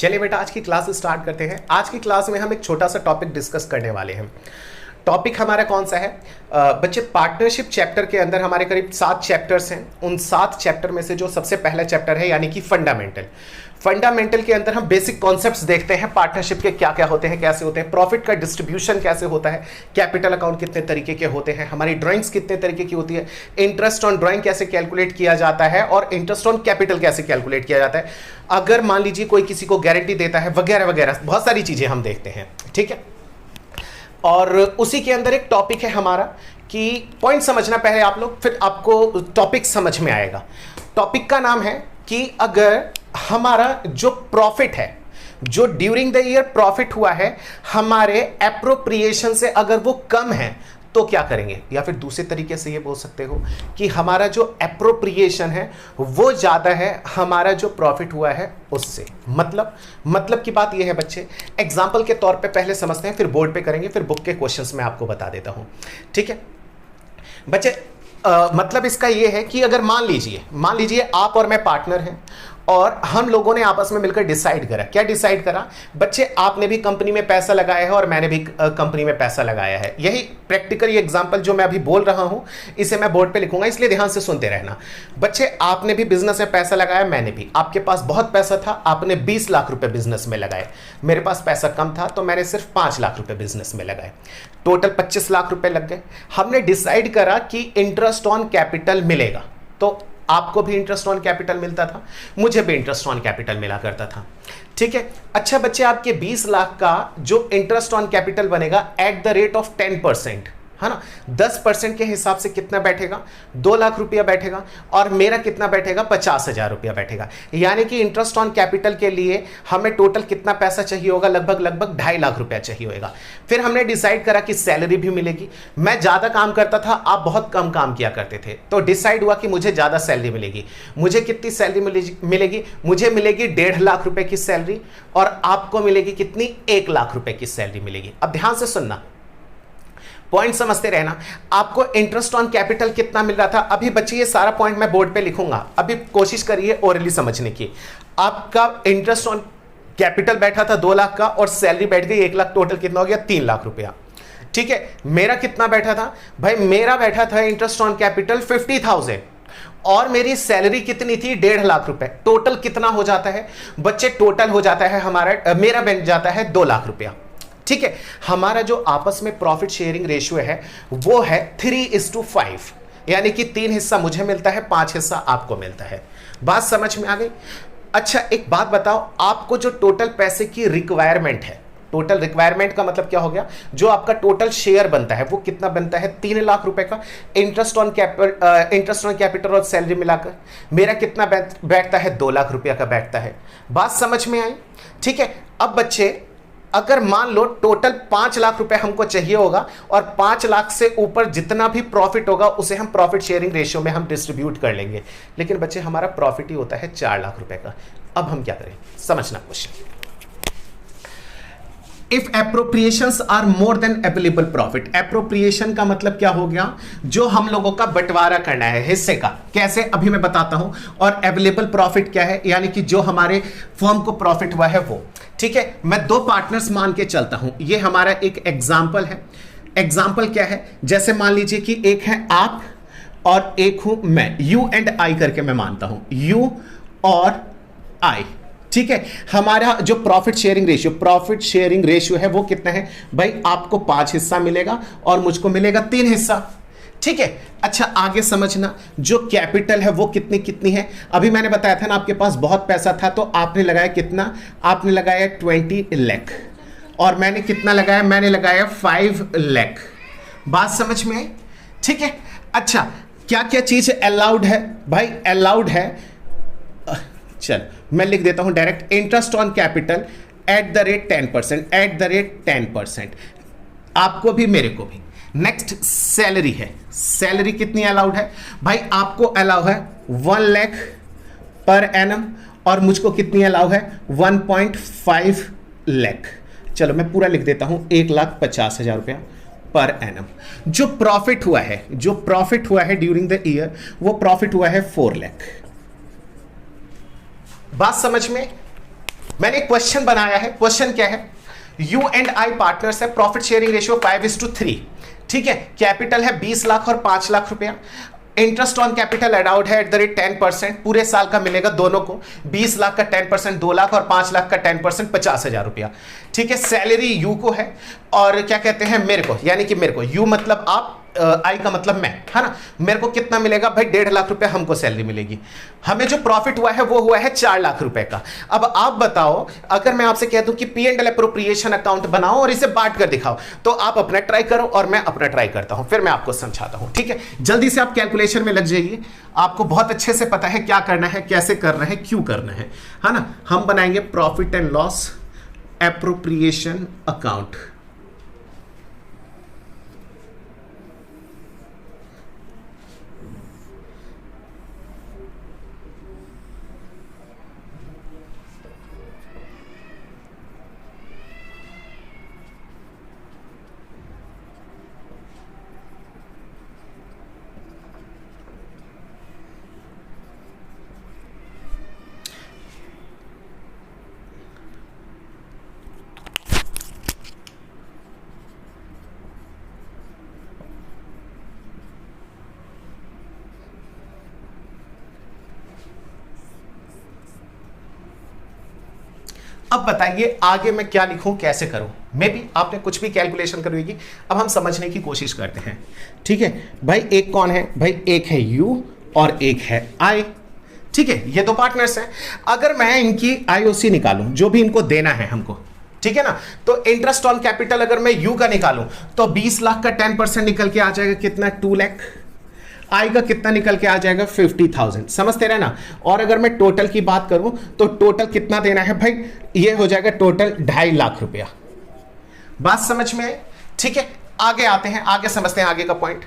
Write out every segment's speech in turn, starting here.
चलिए बेटा आज की क्लास स्टार्ट करते हैं। आज की क्लास में हम एक छोटा सा टॉपिक डिस्कस करने वाले हैं। टॉपिक हमारा कौन सा है बच्चे? पार्टनरशिप चैप्टर के अंदर हमारे करीब 7 चैप्टर्स हैं। उन 7 चैप्टर में से जो सबसे पहला चैप्टर है यानी कि फंडामेंटल के अंदर हम बेसिक कॉन्सेप्ट्स देखते हैं पार्टनरशिप के, क्या क्या होते हैं, कैसे होते हैं, प्रॉफिट का डिस्ट्रीब्यूशन कैसे होता है, कैपिटल अकाउंट कितने तरीके के होते हैं, हमारी ड्राइंग्स कितने तरीके की होती है, इंटरेस्ट ऑन ड्राइंग कैसे कैलकुलेट किया जाता है और इंटरेस्ट ऑन कैपिटल कैसे कैलकुलेट किया जाता है, अगर मान लीजिए कोई किसी को गारंटी देता है, वगैरह वगैरह बहुत सारी चीजें हम देखते हैं। ठीक है, और उसी के अंदर एक टॉपिक है हमारा कि पॉइंट समझना पहले आप लोग, फिर आपको टॉपिक समझ में आएगा। टॉपिक का नाम है कि अगर हमारा जो प्रॉफिट है, जो ड्यूरिंग द ईयर प्रॉफिट हुआ है, हमारे एप्रोप्रिएशन से अगर वो कम है तो क्या करेंगे, या फिर दूसरे तरीके से ये बोल सकते हो कि हमारा जो एप्रोप्रिएशन है वो ज्यादा है हमारा जो प्रॉफिट हुआ है उससे। मतलब की बात ये है बच्चे, एग्जांपल के तौर पे पहले समझते हैं, फिर बोर्ड पे करेंगे, फिर बुक के क्वेश्चंस में आपको बता देता हूं। ठीक है बच्चे, मतलब इसका ये है कि अगर मान लीजिए आप और मैं पार्टनर हैं और हम लोगों ने आपस में मिलकर डिसाइड करा। क्या डिसाइड करा बच्चे? आपने भी कंपनी में पैसा लगाया है और मैंने भी कंपनी में पैसा लगाया है। यही प्रैक्टिकली एग्जांपल जो मैं अभी बोल रहा हूं इसे मैं बोर्ड पे लिखूंगा, इसलिए ध्यान से सुनते रहना। बच्चे आपने भी बिजनेस में पैसा लगाया, मैंने भी। आपके पास बहुत पैसा था, आपने 20 लाख रुपए बिजनेस में लगाए, मेरे पास पैसा कम था तो मैंने सिर्फ 5 लाख रुपए बिजनेस में लगाए, टोटल 25 लाख रुपए लग गए। हमने डिसाइड करा कि इंटरेस्ट ऑन कैपिटल मिलेगा, तो आपको भी इंटरेस्ट ऑन कैपिटल मिलता था, मुझे भी इंटरेस्ट ऑन कैपिटल मिला करता था। ठीक है, अच्छा बच्चे आपके 20 लाख का जो इंटरेस्ट ऑन कैपिटल बनेगा एट द रेट ऑफ 10%, है ना, 10% के हिसाब से कितना बैठेगा? 2 लाख रुपया बैठेगा, और मेरा कितना बैठेगा? 50,000 रुपया बैठेगा। यानी कि इंटरेस्ट ऑन कैपिटल के लिए हमें टोटल कितना पैसा चाहिए होगा? लगभग 2.5 लाख रुपया चाहिए होगा। फिर हमने डिसाइड करा कि सैलरी भी मिलेगी। मैं ज्यादा काम करता था, आप बहुत कम काम किया करते थे, तो डिसाइड हुआ कि मुझे ज्यादा सैलरी मिलेगी। मुझे कितनी सैलरी मिलेगी? मुझे मिलेगी 1.5 लाख रुपए की सैलरी, और आपको मिलेगी कितनी? 1 लाख रुपए की सैलरी मिलेगी। अब ध्यान से सुनना, पॉइंट समझते रहना। आपको इंटरेस्ट ऑन कैपिटल कितना मिल रहा था? अभी बच्चे ये सारा पॉइंट मैं बोर्ड पे लिखूंगा, अभी कोशिश करिए ओरली समझने की। आपका इंटरेस्ट ऑन कैपिटल बैठा था 2 लाख का, और सैलरी बैठ गई 1 लाख, टोटल कितना हो गया? 3 लाख रुपया। ठीक है, मेरा कितना बैठा था भाई? मेरा बैठा था इंटरेस्ट ऑन कैपिटल 50,000, और मेरी सैलरी कितनी थी? 1.5 लाख रुपए। टोटल कितना हो जाता है बच्चे? टोटल हो जाता है हमारा, मेरा बन जाता है 2 लाख रुपया। ठीक है, हमारा जो आपस में प्रॉफिट शेयरिंग रेशियो है वो है 3:5, यानी कि 3 हिस्सा मुझे मिलता है, 5 हिस्सा आपको मिलता है। बात समझ में आ गई? अच्छा एक बात बताओ, आपको जो टोटल पैसे की रिक्वायरमेंट है, टोटल रिक्वायरमेंट का मतलब क्या हो गया? जो आपका टोटल शेयर बनता है वो कितना बनता है? 3 लाख रुपए का। इंटरेस्ट ऑन कैपिटल और सैलरी मिलाकर मेरा कितना बैठता है? 2 लाख रुपया का बैठता है। बात समझ में आई? ठीक है, अब बच्चे अगर मान लो टोटल 5 लाख रुपए हमको चाहिए होगा, और 5 लाख से ऊपर जितना भी प्रॉफिट होगा उसे हम प्रॉफिट शेयरिंग रेशियो में हम डिस्ट्रीब्यूट कर लेंगे। लेकिन बच्चे हमारा प्रॉफिट ही होता है 4 लाख रुपए का। अब हम क्या करें, समझना question. If appropriations are more than available profit, appropriation का मतलब क्या हो गया? जो हम लोगों का बंटवारा करना है हिस्से का। कैसे? अभी मैं बताता हूं। और अवेलेबल प्रॉफिट क्या है? यानी कि जो हमारे फर्म को प्रॉफिट हुआ है वो। ठीक है, मैं 2 पार्टनर्स मान के चलता हूं, ये हमारा एक एग्जाम्पल है। एग्जाम्पल क्या है? जैसे मान लीजिए कि एक है आप और एक हूं मैं, यू एंड आई करके मैं मानता हूं, यू और आई। ठीक है, हमारा जो प्रॉफिट शेयरिंग रेशियो है वो कितना है भाई? आपको 5 हिस्सा मिलेगा और मुझको मिलेगा 3 हिस्सा। ठीक है, अच्छा आगे समझना, जो कैपिटल है वो कितनी है? अभी मैंने बताया था ना, आपके पास बहुत पैसा था, तो आपने लगाया कितना? आपने लगाया 20 लाख, और मैंने कितना लगाया? मैंने लगाया 5 लाख। बात समझ में आई? ठीक है, अच्छा क्या क्या चीज अलाउड है भाई? अलाउड है, चल मैं लिख देता हूं direct, interest on capital at the rate 10%, आपको भी मेरे को भी। नेक्स्ट सैलरी है, सैलरी कितनी अलाउड है भाई? आपको अलाउ है 1 लाख पर एनम, और मुझको कितनी अलाउ है? 1.5 लाख। चलो मैं पूरा लिख देता हूं, 1,50,000 रुपया पर एनम। जो प्रॉफिट हुआ है ड्यूरिंग द ईयर, वो प्रॉफिट हुआ है 4 लाख। बात समझ में? मैंने एक क्वेश्चन बनाया है, क्वेश्चन क्या है, यू एंड आई पार्टनर्स है, प्रॉफिट शेयरिंग रेशियो 5:3, ठीक है, कैपिटल है 20 लाख और 5 लाख रुपया, इंटरेस्ट ऑन कैपिटल अलाउड है @ 10%, पूरे साल का मिलेगा दोनों को, 20 लाख का 10% 2 लाख और 5 लाख का 10% 50,000 रुपया, ठीक है। सैलरी यू को है और क्या कहते हैं मेरे को, यानी कि मेरे को, यू मतलब आप, आई का मतलब मैं, है ना, मेरे को कितना मिलेगा भाई, 1.5 लाख रुपए हमको सैलरी मिलेगी। हमें जो प्रॉफिट हुआ है वो हुआ है 4 लाख रुपए का। अब आप बताओ, अगर मैं आपसे कह दूं कि P&L अप्रोप्रिएशन अकाउंट बनाओ और इसे बांट कर दिखाओ, तो आप अपना ट्राई करो और मैं अपना ट्राई करता हूं, फिर मैं आपको समझाता हूं, ठीक है। जल्दी से आप कैलकुलेशन में लग जाइए, आपको बहुत अच्छे से पता है क्या करना है, कैसे करना है, क्यों करना है ना। हम बनाएंगे profit and loss appropriation account. अब बताइए आगे मैं क्या लिखूं, कैसे करूं। मे भी आपने कुछ भी कैलकुलेशन करी होगी, अब हम समझने की कोशिश करते हैं, ठीक है। भाई एक कौन है, भाई एक है यू और एक है आई, ठीक है, ये दो पार्टनर्स हैं। अगर मैं इनकी आईओसी निकालूं, जो भी इनको देना है हमको, ठीक है ना, तो इंटरेस्ट ऑन कैपिटल अगर मैं यू का निकालूं तो 20 लाख का 10% निकल के आ जाएगा कितना, 2 लाख। आई का कितना निकल के आ जाएगा, 50,000, समझते रहे ना। और अगर मैं टोटल की बात करूं तो टोटल कितना देना है भाई, ये हो जाएगा टोटल 2.5 लाख रुपया। बात समझ में है, ठीक है। आगे आते हैं, आगे समझते हैं आगे का पॉइंट।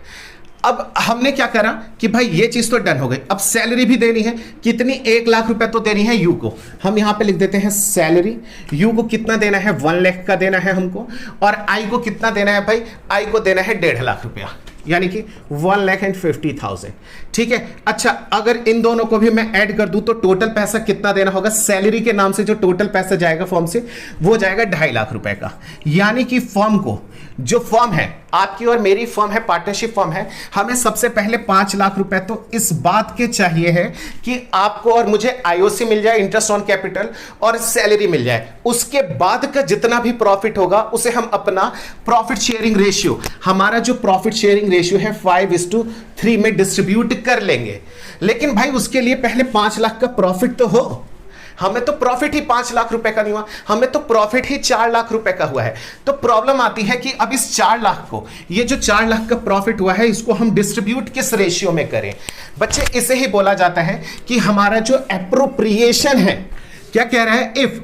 अब हमने क्या करा कि भाई ये चीज तो डन हो गई, अब सैलरी भी देनी है, कितनी, 1 लाख रुपए तो देनी है यू को। हम यहां पे लिख देते हैं सैलरी, यू को कितना देना है, 1 लाख का देना है हमको, और आई को कितना देना है भाई, आई को देना है 1.5 लाख रुपया, यानी कि 1,50,000, ठीक है। अच्छा, अगर इन दोनों को भी मैं ऐड कर दूं तो टोटल पैसा कितना देना होगा, सैलरी के नाम से जो टोटल पैसा जाएगा फॉर्म से, वो जाएगा 2.5 लाख रुपए का। यानी कि फॉर्म को, जो फॉर्म है आपकी और मेरी फॉर्म है, पार्टनरशिप फॉर्म है, हमें सबसे पहले 5 लाख रुपए तो इस बात के चाहिए है कि आपको और मुझे आईओसी मिल जाए, इंटरेस्ट ऑन कैपिटल, और सैलरी मिल जाए। उसके बाद का जितना भी प्रॉफिट होगा उसे हम अपना प्रॉफिट शेयरिंग रेशियो, हमारा जो प्रॉफिट शेयरिंग रेशियो है 5:3 में डिस्ट्रीब्यूट कर लेंगे। लेकिन भाई उसके लिए पहले 5 लाख का प्रॉफिट तो हो। हमें तो प्रॉफिट ही 5 लाख रुपए का नहीं हुआ, हमें तो प्रॉफिट ही 4 लाख रुपए का हुआ है। तो प्रॉब्लम आती है कि अब इस 4 लाख को, ये जो 4 लाख का प्रॉफिट हुआ है, इसको हम डिस्ट्रीब्यूट किस रेशियो में करें। बच्चे इसे ही बोला जाता है कि हमारा जो एप्रोप्रिएशन है, क्या कह रहा है, if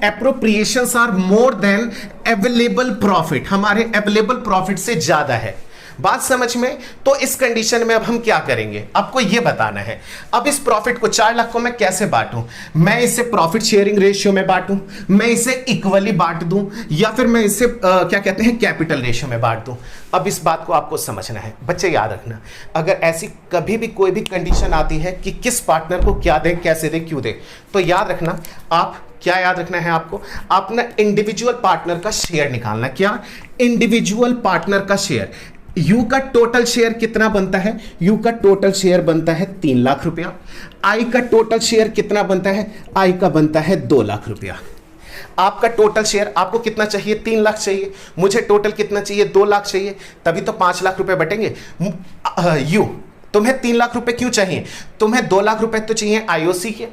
appropriations are more than available profit, हमारे अवेलेबल प्रॉफिट से ज्यादा है। बात समझ में? तो इस कंडीशन में अब हम क्या करेंगे, आपको यह बताना है। अब इस प्रॉफिट को 4 लाख को मैं कैसे बांटूं, मैं इसे प्रॉफिट शेयरिंग रेशियो में बांटूं, मैं इसे इक्वली बांट दूं, या फिर मैं इसे क्या कहते हैं, कैपिटल रेशियो में बांट दूं। अब इस बात को आपको समझना है बच्चे, याद रखना, अगर ऐसी कभी भी कोई भी कंडीशन आती है कि किस पार्टनर को क्या दें, कैसे दें, क्यों दें, तो याद रखना, आप क्या याद रखना है आपको, अपना इंडिविजुअल पार्टनर का शेयर निकालना। क्या, इंडिविजुअल पार्टनर का शेयर। यू का टोटल शेयर कितना बनता है, यू का टोटल शेयर बनता है 3 लाख रुपया। आई का टोटल शेयर कितना बनता है, आई का बनता है 2 लाख रुपया। आपका टोटल शेयर आपको कितना चाहिए, 3 लाख चाहिए, मुझे टोटल कितना चाहिए, 2 लाख चाहिए, तभी तो 5 लाख रुपए बटेंगे। यू, तुम्हें 3 लाख रुपए क्यों चाहिए, तुम्हें 2 लाख रुपए तो चाहिए आईओसी के,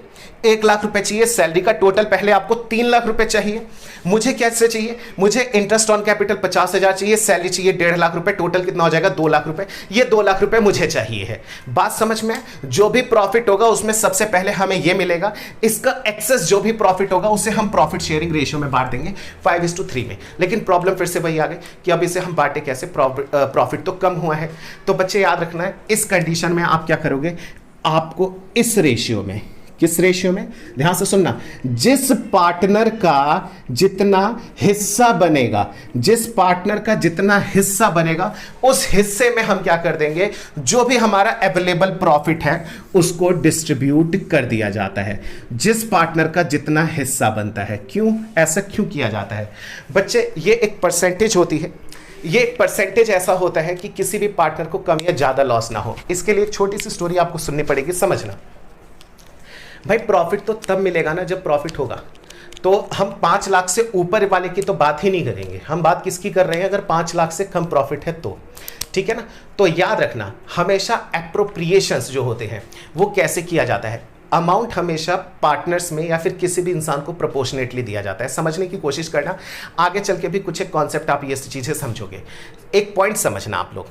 1 लाख रुपए चाहिए सैलरी का, टोटल पहले आपको 3 लाख रुपए चाहिए। मुझे कैसे चाहिए, मुझे इंटरेस्ट ऑन कैपिटल 50,000 चाहिए, सैलरी चाहिए 1.5 लाख रुपए, टोटल कितना हो जाएगा, 2 लाख रुपए। ये 2 लाख रुपए मुझे चाहिए है। बात समझ में? जो भी प्रॉफिट होगा उसमें सबसे पहले हमें यह मिलेगा, इसका एक्सेस जो भी प्रॉफिट होगा उसे हम प्रॉफिट शेयरिंग रेशियो में बांट देंगे 5:3 में। लेकिन प्रॉब्लम फिर से वही आ गई कि अब इसे हम बांटे कैसे, प्रॉफिट तो कम हुआ है। तो बच्चे याद रखना है, इस कंडीशन में आप क्या करोगे, आपको इस रेशियो में किस रेशियो में, ध्यान से सुनना, जिस पार्टनर का जितना हिस्सा बनेगा, जिस पार्टनर का जितना हिस्सा बनेगा उस हिस्से में हम क्या कर देंगे, जो भी हमारा अवेलेबल प्रॉफिट है उसको डिस्ट्रीब्यूट कर दिया जाता है। जिस पार्टनर का जितना हिस्सा बनता है। क्यों ऐसा क्यों किया जाता है बच्चे? ये एक परसेंटेज होती है, ये एक परसेंटेज ऐसा होता है कि किसी भी पार्टनर को कम या ज्यादा लॉस ना हो। इसके लिए एक छोटी सी स्टोरी आपको सुननी पड़ेगी, समझना। भाई प्रॉफिट तो तब मिलेगा ना जब प्रॉफिट होगा। तो हम 5 लाख से ऊपर वाले की तो बात ही नहीं करेंगे, हम बात किसकी कर रहे हैं, अगर 5 लाख से कम प्रॉफिट है तो, ठीक है ना। तो याद रखना हमेशा एप्रोप्रिएशंस जो होते हैं वो कैसे किया जाता है, अमाउंट हमेशा पार्टनर्स में या फिर किसी भी इंसान को प्रोपोर्शनेटली दिया जाता है। समझने की कोशिश करना, आगे चल के भी कुछ एक कॉन्सेप्ट आप ये चीजें समझोगे। एक पॉइंट समझना आप लोग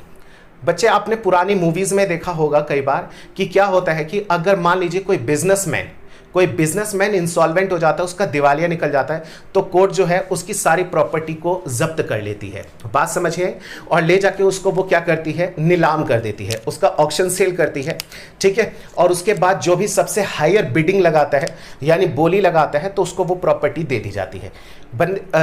बच्चे, आपने पुरानी मूवीज में देखा होगा कई बार कि क्या होता है कि अगर मान लीजिए कोई बिजनेसमैन इंसॉल्वेंट हो जाता है, उसका दिवालिया निकल जाता है, तो कोर्ट जो है उसकी सारी प्रॉपर्टी को जब्त कर लेती है, बात समझिए, और ले जाके उसको वो क्या करती है, नीलाम कर देती है, उसका ऑक्शन सेल करती है, ठीक है। और उसके बाद जो भी सबसे हायर बिडिंग लगाता है यानी बोली लगाता है तो उसको वो प्रॉपर्टी दे दी जाती है।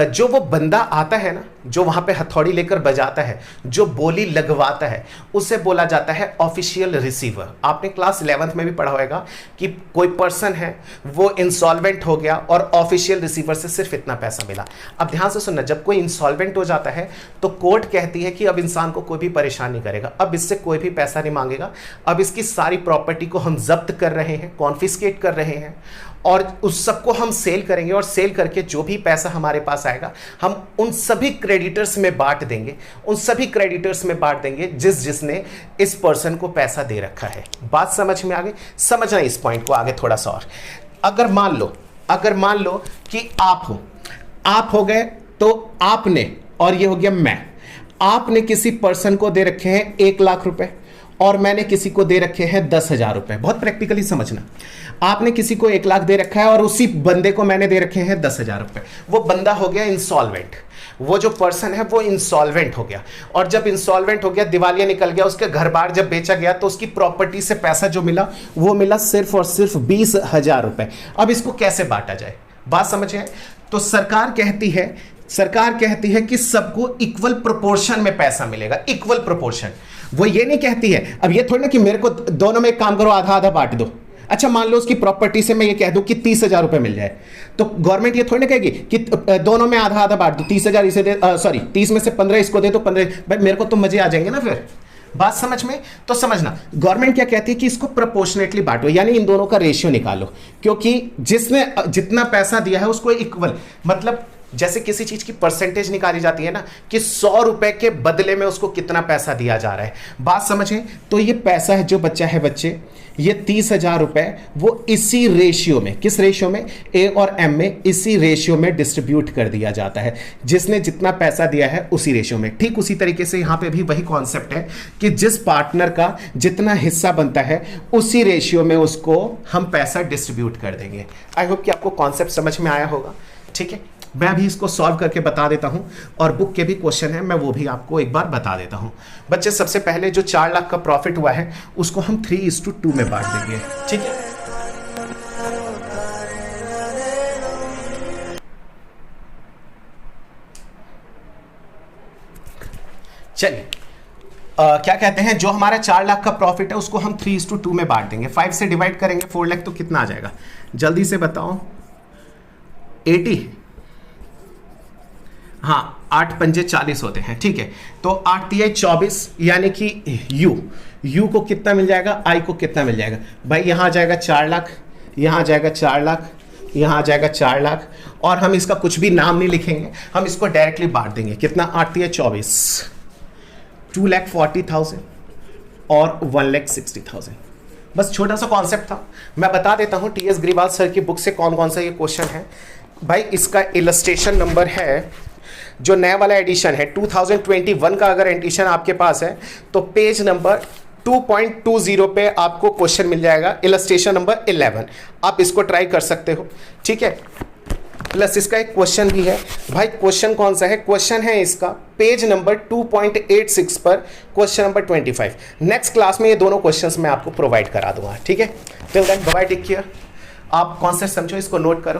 जो वो बंदा आता है ना, जो वहां पे हथौड़ी लेकर बजाता है, जो बोली लगवाता है, उसे बोला जाता है ऑफिशियल रिसीवर। आपने क्लास 11th में भी पढ़ा होगा कि कोई पर्सन है वो इंसॉल्वेंट हो गया और ऑफिशियल रिसीवर से सिर्फ इतना पैसा मिला। अब ध्यान से सुनना, जब कोई इंसॉल्वेंट हो जाता है तो कोर्ट कहती है कि अब इंसान को कोई भी परेशान नहीं करेगा, अब इससे कोई भी पैसा नहीं मांगेगा, अब इसकी सारी प्रॉपर्टी को हम जब्त कर रहे हैं, कॉन्फिस्केट कर रहे हैं, और उस सबको हम सेल करेंगे, और सेल करके जो भी पैसा हमारे पास आएगा हम उन सभी क्रेडिटर्स में बांट देंगे, उन सभी क्रेडिटर्स में बांट देंगे जिसने इस पर्सन को पैसा दे रखा है। बात समझ में आ गई? समझना इस पॉइंट को आगे थोड़ा सा और। अगर मान लो कि आप हो गए, तो आपने, और ये हो गया मैं, आपने किसी पर्सन को दे रखे हैं 1 लाख रुपए और मैंने किसी को दे रखे हैं 10,000 रुपए। बहुत प्रैक्टिकली समझना, आपने किसी को 1 लाख दे रखा है और उसी बंदे को मैंने दे रखे हैं 10,000 रुपए। वो बंदा हो गया इंसॉल्वेंट, वो जो पर्सन है वो इंसॉल्वेंट हो गया, और जब इंसॉल्वेंट हो गया, दिवालिया निकल गया, उसके घर बार जब बेचा गया तो उसकी प्रॉपर्टी से पैसा जो मिला वो मिला सिर्फ और सिर्फ 20,000 रुपए। अब इसको कैसे बांटा जाए, बात समझे? तो सरकार कहती है कि सबको इक्वल प्रोपोर्शन में पैसा मिलेगा, इक्वल प्रोपोर्शन। वो ये नहीं कहती है, अब ये थोड़ी ना कि मेरे को दोनों में एक काम करो, आधा आधा बांट दो। अच्छा मान लो उसकी प्रॉपर्टी से मैं ये कह दूं कि 30,000 रुपए मिल जाए, तो गवर्नमेंट ये थोड़ी ना कहेगी कि दोनों में आधा आधा बांट दो, 30,000 इसे दे, 30 में से 15 इसको दे दो, 15। भाई मेरे को तो मजे आ जाएंगे ना फिर, बात समझ में? तो समझना, गवर्नमेंट क्या कहती है कि इसको प्रोपोर्शनेटली बांटो, यानी इन दोनों का रेशियो निकालो, क्योंकि जिसने जितना पैसा दिया है उसको इक्वल, मतलब जैसे किसी चीज की परसेंटेज निकाली जाती है ना कि 100 रुपए के बदले में उसको कितना पैसा दिया जा रहा है, बात समझें? तो ये पैसा है जो बच्चा है बच्चे, ये 30,000 रुपए वो इसी रेशियो में, किस रेशियो में, ए और एम में, इसी रेशियो में डिस्ट्रीब्यूट कर दिया जाता है। जिसने जितना पैसा दिया है उसी रेशियो में। ठीक उसी तरीके से यहां पे भी वही कॉन्सेप्ट है कि जिस पार्टनर का जितना हिस्सा बनता है उसी रेशियो में उसको हम पैसा डिस्ट्रीब्यूट कर देंगे। आई होप कि आपको कॉन्सेप्ट समझ में आया होगा, ठीक है। मैं भी इसको सॉल्व करके बता देता हूं, और बुक के भी क्वेश्चन है मैं वो भी आपको एक बार बता देता हूं। बच्चे सबसे पहले जो 4 लाख का प्रॉफिट हुआ है उसको हम 3:2 में बांट देंगे, ठीक है। चलिए क्या कहते हैं, जो हमारा 4 लाख का प्रॉफिट है उसको हम 3:2 में बांट देंगे। 5 से डिवाइड करेंगे 4 लाख तो कितना आ जाएगा, जल्दी से बताओ? 80। हाँ, 8 पंजे 40 होते हैं, ठीक है। तो 8 तिया 24, यानी कि यू को कितना मिल जाएगा, आई को कितना मिल जाएगा? भाई यहाँ आ जाएगा 4 लाख, यहाँ आ जाएगा 4 लाख, यहाँ आ जाएगा 4 लाख, और हम इसका कुछ भी नाम नहीं लिखेंगे, हम इसको डायरेक्टली बांट देंगे। कितना? 8 तिया 24, 2,40,000 और 1,60,000। बस छोटा सा कॉन्सेप्ट था, मैं बता देता हूँ टीएस ग्रीवाल सर की बुक से कौन कौन सा ये क्वेश्चन है। भाई इसका इलस्ट्रेशन नंबर है, जो नया वाला एडिशन है 2021 का अगर एडिशन आपके पास है तो पेज नंबर 2.20 पे आपको क्वेश्चन मिल जाएगा, इलस्ट्रेशन नंबर 11। आप इसको ट्राई कर सकते हो, ठीक है। प्लस इसका एक क्वेश्चन भी है। भाई क्वेश्चन कौन सा है? क्वेश्चन है इसका पेज नंबर 2.86 पर क्वेश्चन नंबर 25। नेक्स्ट क्लास में ये दोनों क्वेश्चंस मैं आपको प्रोवाइड करा दूंगा, ठीक है। Till then bye, take care. आप कॉन्सेप्ट समझो, इसको नोट करो।